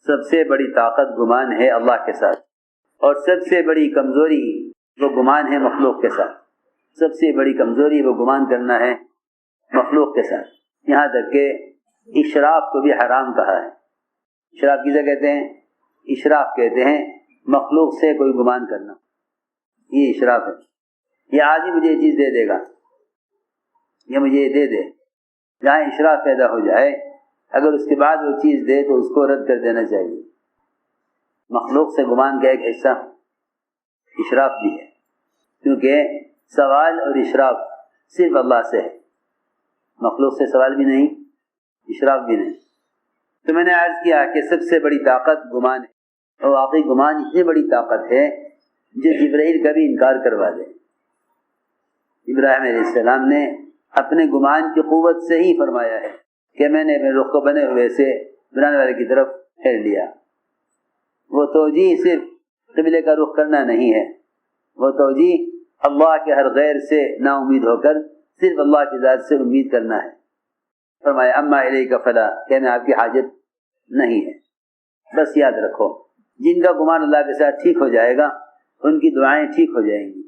سب سے بڑی طاقت گمان ہے اللہ کے ساتھ، اور سب سے بڑی کمزوری وہ گمان ہے مخلوق کے ساتھ۔ سب سے بڑی کمزوری وہ گمان کرنا ہے مخلوق کے ساتھ، یہاں تک کہ اشراف کو بھی حرام کہا ہے۔ اشراف کسے کہتے ہیں؟ اشراف کہتے ہیں مخلوق سے کوئی گمان کرنا، یہ اشراف ہے۔ یہ آدمی مجھے یہ چیز دے دے گا، یہ مجھے یہ دے دے، جہاں اشراف پیدا ہو جائے اگر اس کے بعد وہ چیز دے تو اس کو رد کر دینا چاہیے۔ مخلوق سے گمان کا ایک حصہ اشراف بھی ہے، کیونکہ سوال اور اشراف صرف اللہ سے ہے، مخلوق سے سوال بھی نہیں، اشراف بھی نہیں۔ تو میں نے عرض کیا کہ سب سے بڑی طاقت گمان ہے، اور واقعی گمان اتنی بڑی طاقت ہے جو جبرائیل کا بھی انکار کروا دے۔ ابراہیم علیہ السلام نے اپنے گمان کی قوت سے ہی فرمایا ہے کہ میں نے اپنے رخ کو بنے ہوئے سے بنانے والے کی طرف پھیر لیا۔ وہ توجیہ صرف قبلے کا رخ کرنا نہیں ہے، وہ توجیہ اللہ کے ہر غیر سے نا امید ہو کر صرف اللہ کی ذات سے امید کرنا ہے۔ فرمایا اما الیک فلا، کہنا آپ کی حاجت نہیں ہے۔ بس یاد رکھو، جن کا گمان اللہ کے ساتھ ٹھیک ہو جائے گا ان کی دعائیں ٹھیک ہو جائیں گی،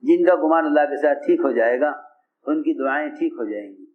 جن کا گمان اللہ کے ساتھ ٹھیک ہو جائے گا ان کی دعائیں ٹھیک ہو جائیں گی۔